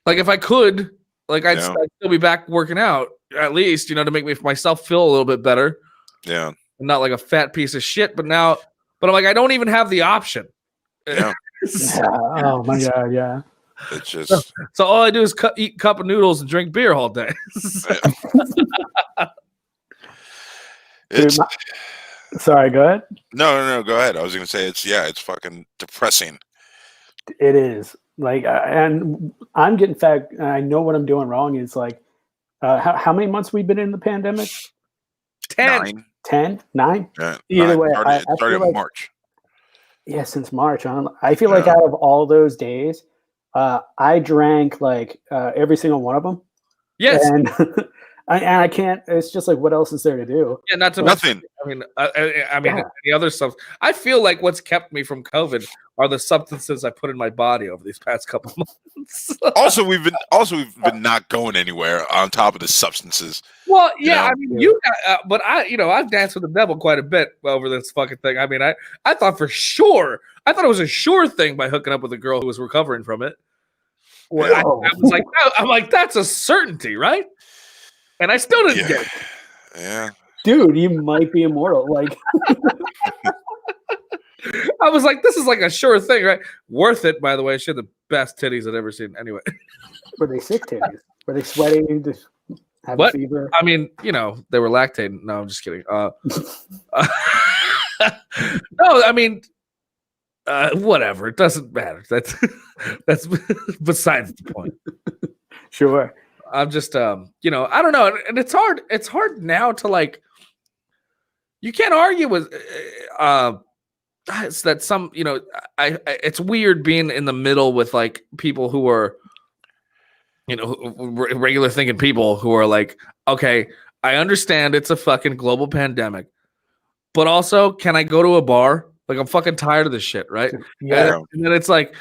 if I could, like I'd still be back working out at least, you know, to make myself feel a little bit better. Yeah. And not like a fat piece of shit. But I'm like, I don't even have the option. Yeah. yeah. Oh my god, yeah. It's just so all I do is eat a cup of noodles and drink beer all day. it's Sorry, go ahead. no, go ahead. I was gonna say it's fucking depressing. It is like, and I'm getting fat. And I know what I'm doing wrong. It's like, how many months we've been in the pandemic? 10. 10, 9. Yeah, Either way, started I feel in like, March. Yeah, since March. I feel like out of all those days, I drank like every single one of them. Yes. And I can't. It's just like, what else is there to do? Yeah, not to Nothing. I mean, any other stuff. I feel like what's kept me from COVID are the substances I put in my body over these past couple months. Also, we've been not going anywhere on top of the substances. Well, yeah, You know? I mean, but I've danced with the devil quite a bit over this fucking thing. I mean, I thought for sure, I thought it was a sure thing by hooking up with a girl who was recovering from it. Well, I was like, I'm like, that's a certainty, right? And I still didn't get it. Yeah. dude, you might be immortal. Like, I was like, this is like a sure thing, right? Worth it, by the way. She had the best titties I'd ever seen. Anyway, were they sick titties? Were they sweating? Just have a what? fever? I mean, they were lactating. No, I'm just kidding. No, I mean, whatever. It doesn't matter. That's besides the point. Sure. I'm just, I don't know, and it's hard. It's hard now to like. You can't argue with. It's that some, it's weird being in the middle with like people who are, regular thinking people who are like, okay, I understand it's a fucking global pandemic, but also, can I go to a bar? Like, I'm fucking tired of this shit, right? Yeah. And then it's like,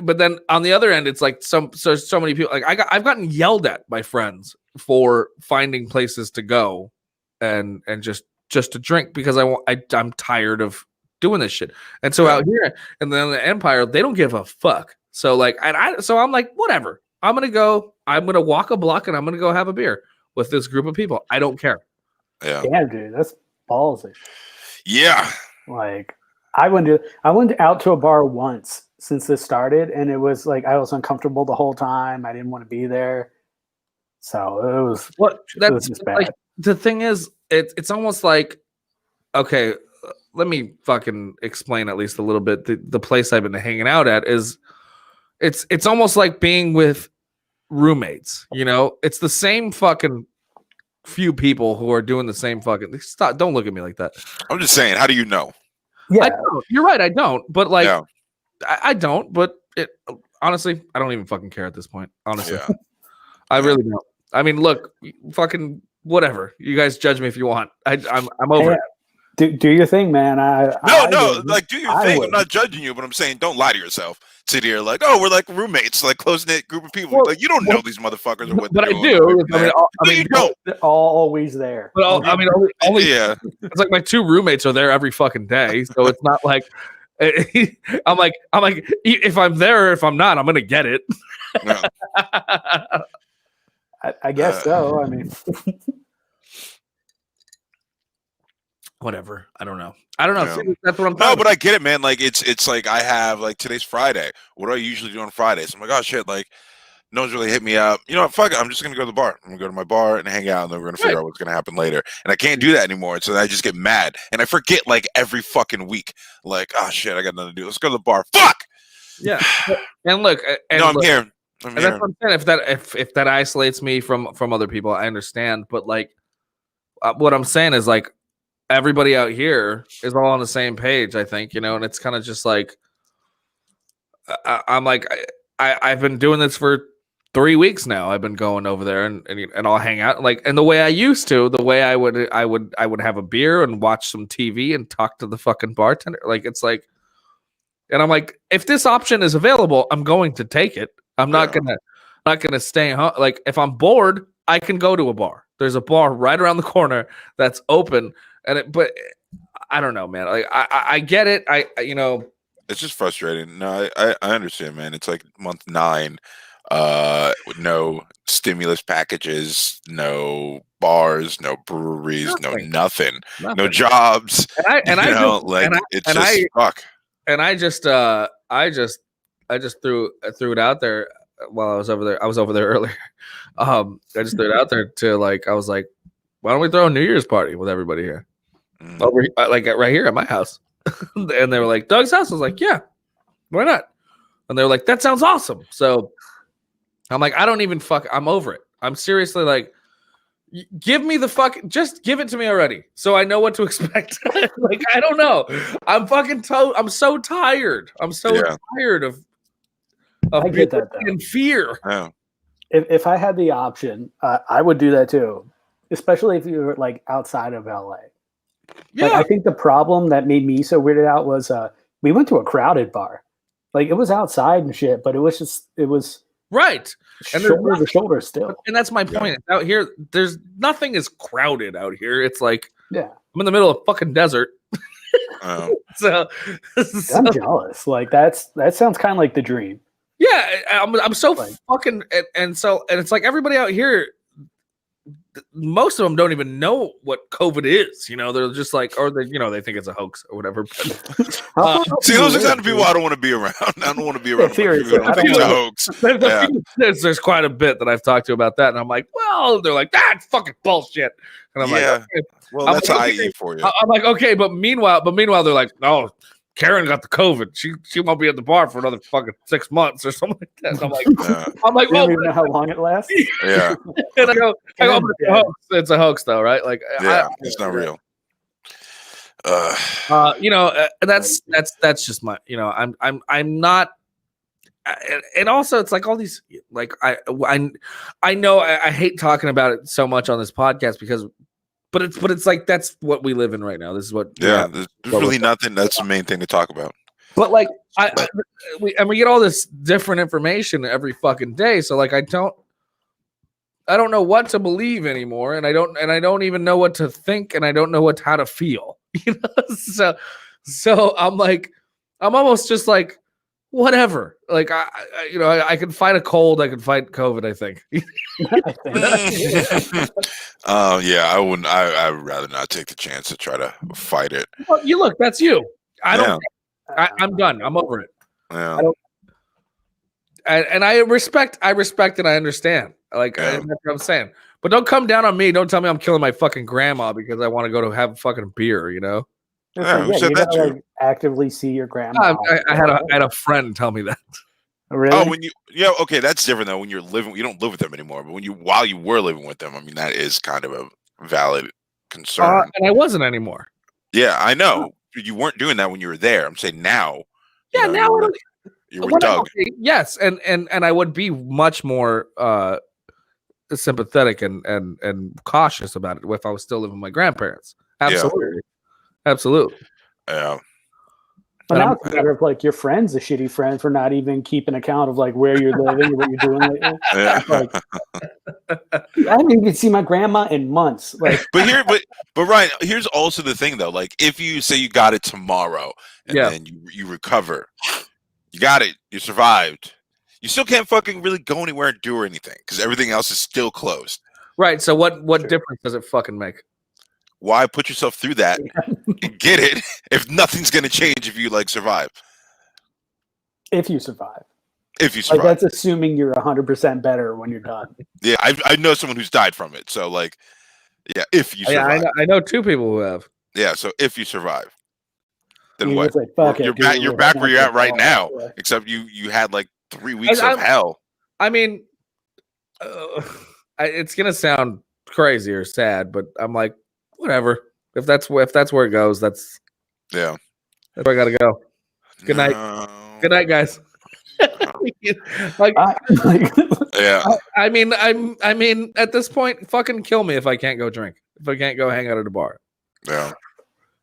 but then on the other end, it's like so many people. Like I've gotten yelled at by friends for finding places to go, and just to drink because I'm tired of doing this shit. And so out here and then the Empire, they don't give a fuck. So like, so I'm like, whatever. I'm gonna walk a block and I'm gonna go have a beer with this group of people. I don't care. Yeah. Damn, dude, that's ballsy. Yeah. Like, I went out to a bar once since this started, and it was like I was uncomfortable the whole time. I didn't want to be there. So it was just bad. Like, the thing is, it's almost like, okay, let me fucking explain at least a little bit. The place I've been hanging out at is it's almost like being with roommates. It's the same fucking few people who are doing the same fucking. Stop! Don't look at me like that. I'm just saying. How do you know? Yeah, I don't. You're right. I don't. But like, I don't. But honestly, I don't even fucking care at this point. Honestly, I really don't. I mean, look, fucking whatever. You guys judge me if you want. I'm over it. Do your thing, man. No, like do your thing. I'm not judging you, but I'm saying don't lie to yourself. Sit here like, oh, we're like roommates, like close knit group of people. Like you don't know these motherfuckers or what. But they're I doing. do. I mean, you don't. They're always there. But only it's like my two roommates are there every fucking day, so it's not like I'm like if I'm there or if I'm not, I'm gonna get it. No. I guess so. I mean. Whatever. I don't know. Yeah. That's what I'm. No, but I get it, man. Like it's like I have like today's Friday. What do I usually do on Fridays? I'm like, oh shit, like no one's really hit me up. You know what? Fuck it. I'm just gonna go to the bar. I'm gonna go to my bar and hang out, and then we're gonna figure out what's gonna happen later. And I can't do that anymore. So I just get mad and I forget like every fucking week. Like, oh shit, I got nothing to do. Let's go to the bar. Fuck. Yeah. And look. I'm here. And that's what I'm saying. If that isolates me from other people, I understand. But like, what I'm saying is like. Everybody out here is all on the same page, I think, and it's kind of just like I'm like I've been doing this for 3 weeks now. I've been going over there and I'll hang out and the way I used to, the way I would have a beer and watch some TV and talk to the fucking bartender. Like it's like, and I'm like, if this option is available, I'm going to take it. I'm not gonna stay home. Like if I'm bored, I can go to a bar. There's a bar right around the corner that's open. But I don't know, man. Like I get it. It's just frustrating. No, I understand, man. It's like month 9, with no stimulus packages, no bars, no breweries, nothing. No jobs. Fuck. And I just threw it out there while I was over there. I was over there earlier. I just threw it out there to like I was like, why don't we throw a New Year's party with everybody here? Over like right here at my house. And they were like, Doug's house? I was like, yeah, why not? And they were like, that sounds awesome. So I'm like, I don't even I'm over it. I'm seriously like, give me just give it to me already. So I know what to expect. Like, I don't know. I'm fucking I'm so tired. I'm so tired of I get that in fear. Yeah. If I had the option, I would do that too. Especially if you were like outside of LA. Yeah, I think the problem that made me so weirded out was we went to a crowded bar, like it was outside and shit, but it was right and shoulder to shoulder still. And that's my point. Out here, nothing is crowded out here. It's like I'm in the middle of fucking desert. So I'm jealous. Like that sounds kind of like the dream. Yeah, I'm so fucking and it's like everybody out here. most of them don't even know what COVID is. They're just like, or they think it's a hoax or whatever. But, see, those are the kind of people I don't want to be around. I don't want to be around seriously, people who think it's a hoax. There's quite a bit that I've talked to about that, and I'm like, well, they're like, that's fucking bullshit, and I'm like, okay. Well, that's IE for you. I'm like, okay, but meanwhile, they're like, oh, Karen got the COVID. She won't be at the bar for another fucking 6 months or something like that. And I'm like, you don't even know how long it lasts. Yeah. And I go, it's a hoax though, right? Like, it's not real. That's just my, I'm not. And also, it's like all these, like I know I hate talking about it so much on this podcast but it's like that's what we live in right now. This is what. Yeah, there's really nothing. That's the main thing to talk about. But like we get all this different information every fucking day. So like I don't know what to believe anymore, and I don't even know what to think, and I don't know how to feel. So I'm like, I'm almost just like, whatever. Like I can fight a cold. I can fight COVID. I think. I wouldn't. I would rather not take the chance to try to fight it. Well, that's you. I don't. I'm done. I'm over it. Yeah. And I respect and I understand. Like that's what I'm saying. But don't come down on me. Don't tell me I'm killing my fucking grandma because I want to go to have a fucking beer. You gotta like actively see your grandma. I had a friend tell me that. Really? Oh, okay, that's different though. When you don't live with them anymore, but while you were living with them, I mean, that is kind of a valid concern. And I wasn't anymore. Yeah, I know. You weren't doing that when you were there. I'm saying now. Yeah, now you were Doug. Yes, and I would be much more sympathetic and cautious about it if I was still living with my grandparents. Absolutely. Yeah. Absolutely. Yeah. But now it's a matter of like your friend's a shitty friend for not even keeping account of like where you're living and what you're doing lately. Yeah. Like, I haven't even seen my grandma in months. Like, but Ryan, here's also the thing though. Like, if you say you got it tomorrow and then you recover, you got it, you survived. You still can't fucking really go anywhere and do anything because everything else is still closed. Right. So what difference does it fucking make? Why put yourself through that and get it if nothing's going to change if you like survive? If you survive. Like, that's assuming you're 100% better when you're done. Yeah, I know someone who's died from it. So like, if you survive. I know 2 people who have. Yeah, so if you survive, then You're what? like, fuck you're back where you're at right now, except you had like 3 weeks of hell. I mean, it's going to sound crazy or sad, but I'm like, whatever. If that's where it goes, that's where I gotta go. Good night. Good night, guys. I mean, at this point, fucking kill me if I can't go drink. If I can't go hang out at a bar. Yeah.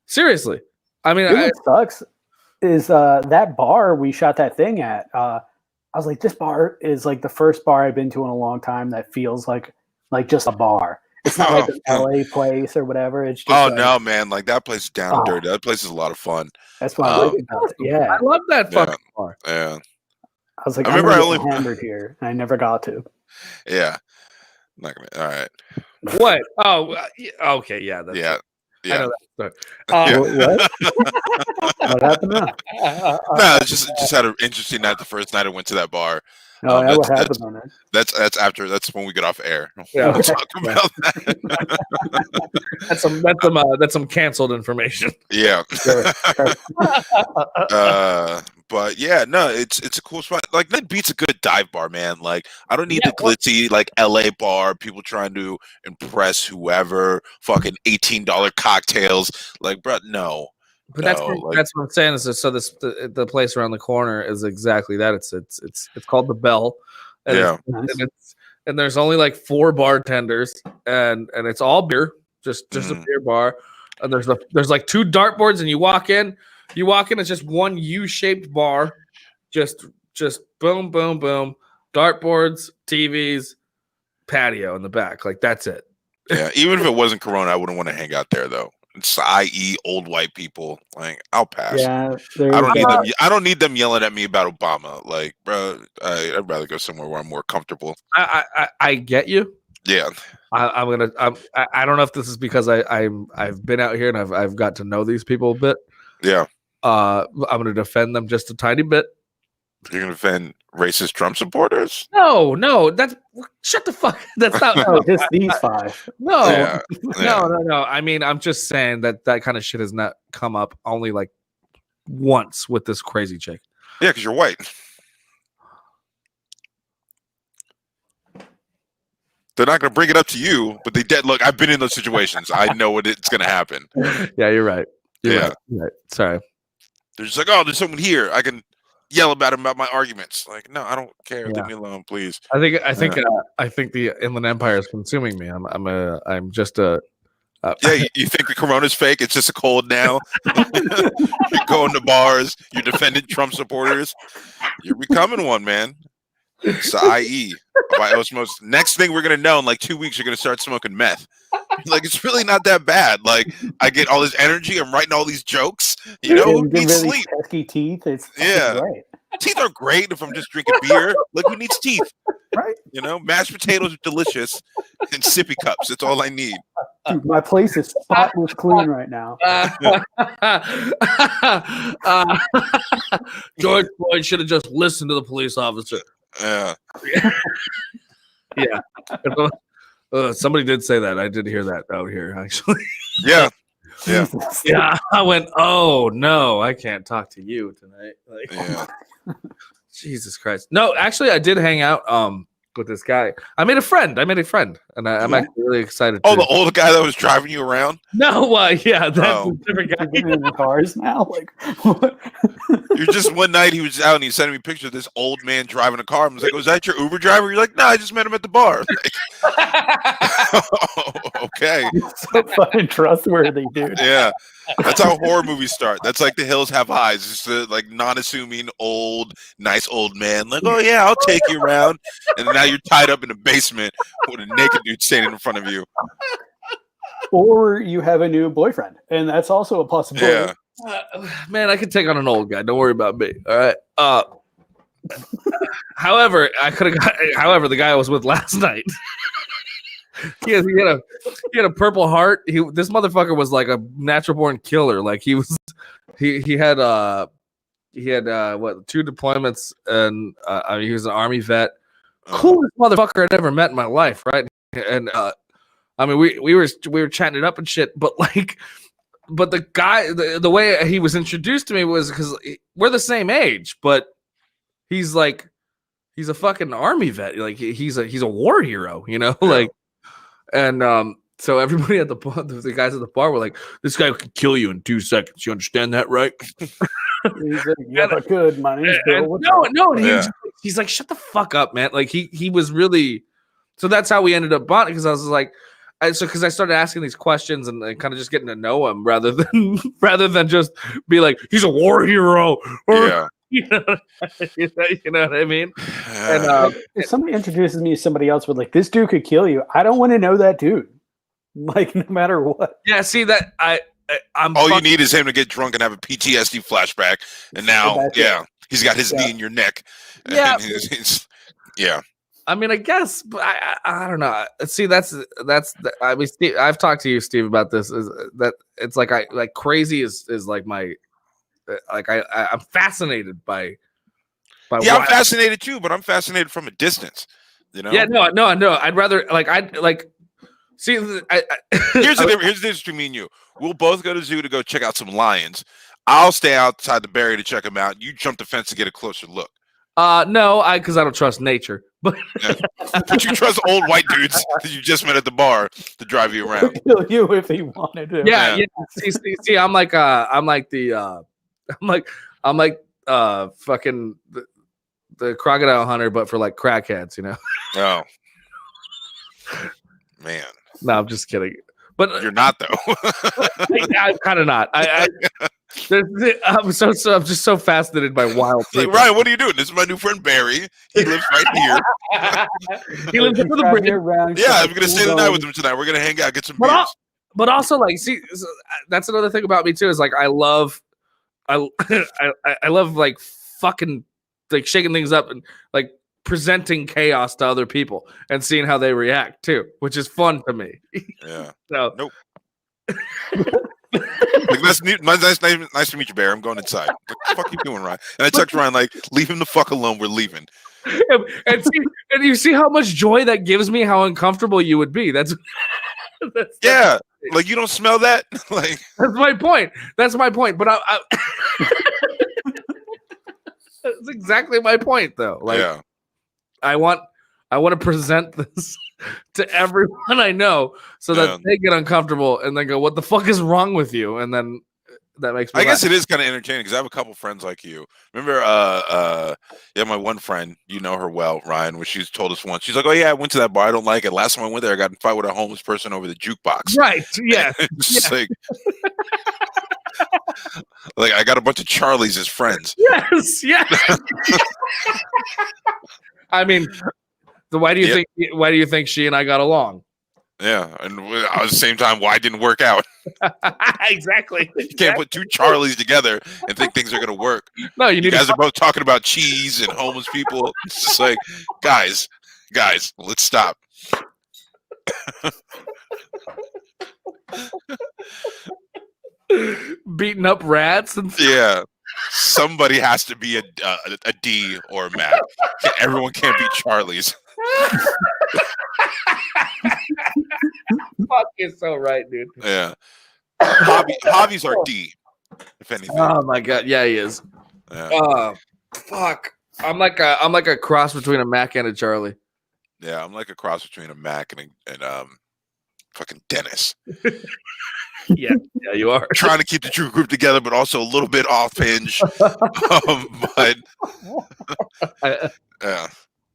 Seriously. I mean, what sucks is that bar we shot that thing at. I was like, this bar is like the first bar I've been to in a long time that feels like just a bar. It's not like an LA place or whatever. It's just no, man! Like that place is down and dirty. That place is a lot of fun. That's why I like it. Yeah, I love that fucking bar. Yeah, I was like, I remember I only hammered here, and I never got to. Yeah, not gonna. All right. What? Oh, okay. Yeah. That's yeah. I know that. What happened now? No, just had an interesting night. The first night I went to that bar. What happened on it? That's when we get off air. Yeah, we'll talk about that. That's some canceled information. Yeah. But yeah, no, it's a cool spot. Like that beats a good dive bar, man. Like I don't need the glitzy like LA bar, people trying to impress whoever, fucking $18 cocktails. Like, bro, no. But that's what I'm saying. So the place around the corner is exactly that. It's called the Bell. And and there's only like 4 bartenders and it's all beer, just a beer bar. And there's like 2 dartboards, and you walk in, it's just one U-shaped bar, just boom, boom, boom, dartboards, TVs, patio in the back. Like that's it. Yeah, even if it wasn't Corona, I wouldn't want to hang out there though. It's i.e. old white people. Like I'll pass. Yeah, I don't need them yelling at me about Obama. Like, bro, I'd rather go somewhere where I'm more comfortable. I get you. Yeah. I don't know if this is because I've been out here and I've got to know these people a bit. Yeah. I'm gonna defend them just a tiny bit. You're gonna defend racist Trump supporters? No, that's shut the fuck. That's not just these 5. No, Yeah. no. I mean, I'm just saying that kind of shit has not come up only like once with this crazy chick. Yeah, because you're white. They're not going to bring it up to you, but they did. Look, I've been in those situations. I know what it's going to happen. Yeah, you're right. You're right. Sorry. They're just like, oh, there's someone here. I can yell about him about my arguments. Like, no, I don't care. Leave me alone, please. I think the Inland Empire is consuming me. I'm just a. You think the corona's fake? It's just a cold now. You're going to bars. You're defending Trump supporters. You're becoming one, man. It's the IE by osmosis. Next thing we're gonna know in like 2 weeks, you're gonna start smoking meth. Like, it's really not that bad. Like, I get all this energy. I'm writing all these jokes. You know, who need really sleep. Pesky teeth. It's Great. Teeth are great if I'm just drinking beer. Like, who needs teeth? Right. You know, mashed potatoes are delicious, and sippy cups. That's all I need. Dude, my place is spotless clean right now. George Floyd should have just listened to the police officer. Yeah. Yeah. Somebody did say that. I did hear that out here, actually. Yeah. Yeah. I went, oh no, I can't talk to you tonight. Like, yeah. Jesus Christ. No, actually, I did hang out with this guy. I made a friend, and I'm actually really excited. Oh, the old guy that was driving you around? No, yeah, that's a different guy. In the cars now, like what? You're just one night he was out and he sent me a picture of this old man driving a car. I was like, was that your Uber driver? You're like, no, I just met him at the bar. Okay. So fucking trustworthy, dude. Yeah. That's how horror movies start. That's like The Hills Have Eyes. It's the like non-assuming nice old man. Like, oh yeah, I'll take you around. And now you're tied up in a basement with a naked dude standing in front of you. Or you have a new boyfriend, and that's also a possibility. Yeah. Man, I could take on an old guy. Don't worry about me. All right. However, the guy I was with last night. He had a Purple Heart. This motherfucker was like a natural born killer. Like he had 2 deployments, and I mean, he was an Army vet. Coolest motherfucker I'd ever met in my life, right? And I mean, we were chatting it up and shit, but the guy, the way he was introduced to me was because we're the same age, but he's a fucking Army vet. Like he's a war hero, you know, like. And so everybody at the guys at the bar were like, "This guy could kill you in 2 seconds. You understand that, right?" He's like, "Yeah, I could. My name's Bill." No. He's like, "Shut the fuck up, man!" Like he was really. So that's how we ended up bonding, because I was like, because I started asking these questions and kind of just getting to know him rather than just be like, he's a war hero. Or, you know what I mean? And if somebody introduces me to somebody else with like, this dude could kill you, I don't want to know that dude. Like, no matter what. Yeah, see that I'm all you need is him to get drunk and have a PTSD flashback, and now he's got his knee in your neck. Yeah. Yeah. I mean, I guess, but I don't know. See, that's I mean, Steve, I've talked to you, Steve, about this. Is that it's like crazy is like my like I'm fascinated by. Yeah, I'm fascinated too, but I'm fascinated from a distance. You know? Yeah, no. I'd rather see. Here's the difference between me and you. We'll both go to the zoo to go check out some lions. I'll stay outside the barrier to check them out. You jump the fence to get a closer look. No, because I don't trust nature. But but you trust old white dudes that you just met at the bar to drive you around. Kill you if he wanted to. Yeah. See, I'm like fucking the crocodile hunter, but for like crackheads, you know. Oh, man. No, I'm just kidding. But you're not though. I'm kind of not. I'm just so fascinated by wild people. Like, Ryan, what are you doing? This is my new friend Barry. He lives right here. He lives under the bridge. Yeah, I'm gonna stay the night with him tonight. We're gonna hang out, get some beers. But also, like, see, that's another thing about me too. Is like I love like fucking like shaking things up and like presenting chaos to other people and seeing how they react too, which is fun to me. Yeah. So Nope. Like, nice to meet you, Bear. I'm going inside. What the fuck you doing, Ryan? And I text Ryan like, leave him the fuck alone. We're leaving. and you see how much joy that gives me, how uncomfortable you would be. That's yeah. Like, you don't smell that? Like, that's my point. That's my point. But I that's exactly my point, though. Like, yeah. I want to present this to everyone I know so that they get uncomfortable and then go, "What the fuck is wrong with you?" And then that makes me I guess laugh. it is kind of entertaining because I have a couple friends like you. Remember, my one friend, you know her well, Ryan, when she's told us once, she's like, "Oh yeah, I went to that bar. I don't like it. Last time I went there, I got in a fight with a homeless person over the jukebox." Right? Yeah. Just like I got a bunch of Charlies as friends. Yes. Yeah. I mean, why do you think she and I got along? Yeah, and at the same time, why it didn't work out? Exactly. You can't put two Charlies together and think things are gonna work. No, you guys are both talking about cheese and homeless people. It's just like, guys, let's stop. Beating up rats and yeah. Somebody has to be a D or a Mac. Everyone can't be Charlie's. Fuck, you're so right, dude. Yeah. Javi's our D, if anything. Oh my god, yeah, he is. Yeah. Fuck. I'm like a cross between a Mac and a Charlie. Yeah, I'm like a cross between a Mac and fucking Dennis. Yeah, you are. Trying to keep the true group together, but also a little bit off hinge. But yeah.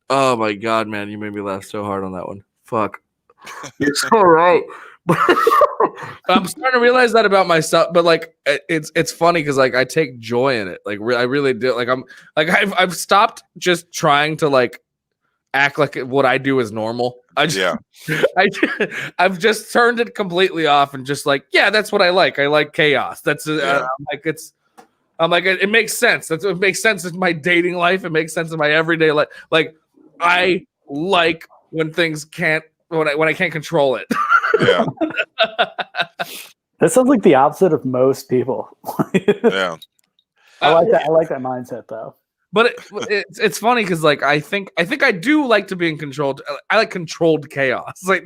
Oh my god, man, you made me laugh so hard on that one. Fuck. You're so right. I'm starting to realize that about myself, but like it's funny because like I take joy in it. Like I really do. Like I've stopped just trying to like act like what I do is normal. I've just turned it completely off and just like, yeah, that's what I like. I like chaos. That's I'm like it makes sense. It makes sense in my dating life. It makes sense in my everyday life. Like I like when things when I can't control it. Yeah. That sounds like the opposite of most people. Yeah. I like that. I like that mindset though. But it's funny because like I think I do like to be in control. I like controlled chaos. I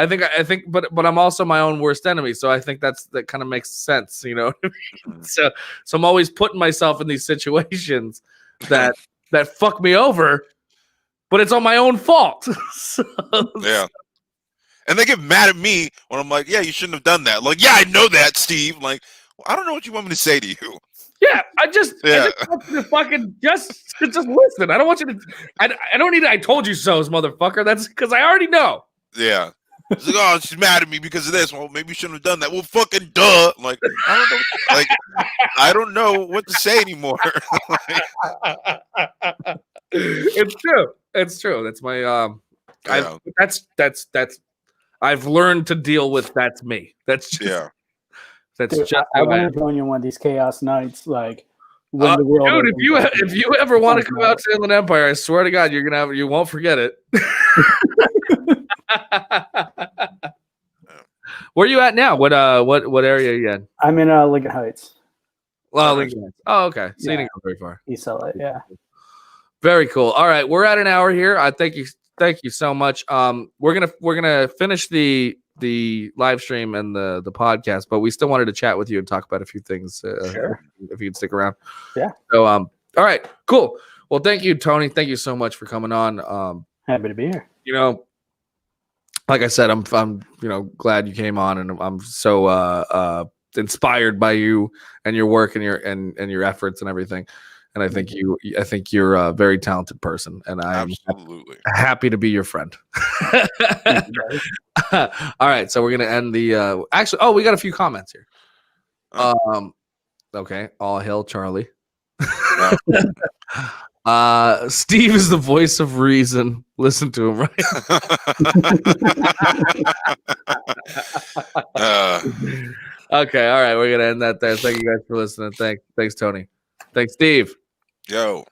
think, but I'm also my own worst enemy. So I think that kind of makes sense, you know. So I'm always putting myself in these situations that fuck me over, but it's on my own fault. Yeah. And they get mad at me when I'm like, yeah, you shouldn't have done that. Like, yeah, I know that, Steve. I'm like, well, I don't know what you want me to say to you. Yeah, I just want you to fucking just listen. I don't want you to. I don't need. I told you so's, motherfucker. That's because I already know. Yeah. It's like, oh, she's mad at me because of this. Well, maybe you shouldn't have done that. Well, fucking duh. I'm like, I don't know. Like, I don't know what to say anymore. It's true. It's true. That's my that's. I've learned to deal with. That's me. That's just, That's dude, just. I want to join you on one of these chaos nights, like when the world. Dude, if you ever want to come out to Inland Empire, I swear to God, you won't forget it. Where are you at now? What area are you in? I'm in Lincoln Heights. Lincoln Heights. Oh, okay. So you didn't go very far. East LA, yeah. Very cool. All right, we're at an hour here. I thank you so much. We're gonna finish the live stream and the podcast, but we still wanted to chat with you and talk about a few things. Sure. If you'd stick around. Yeah. So all right, cool. Well, thank you, Tony. Thank you so much for coming on. Happy to be here. You know, like I said, I'm glad you came on, and I'm so inspired by you and your work and your efforts and everything. And I think you're a very talented person, and I'm absolutely happy to be your friend. All right, so we're gonna end the. We got a few comments here. Okay, all hail Charlie. Steve is the voice of reason. Listen to him, right? Okay, all right, we're gonna end that there. Thank you guys for listening. Thanks, Tony. Thanks, Steve. Yo.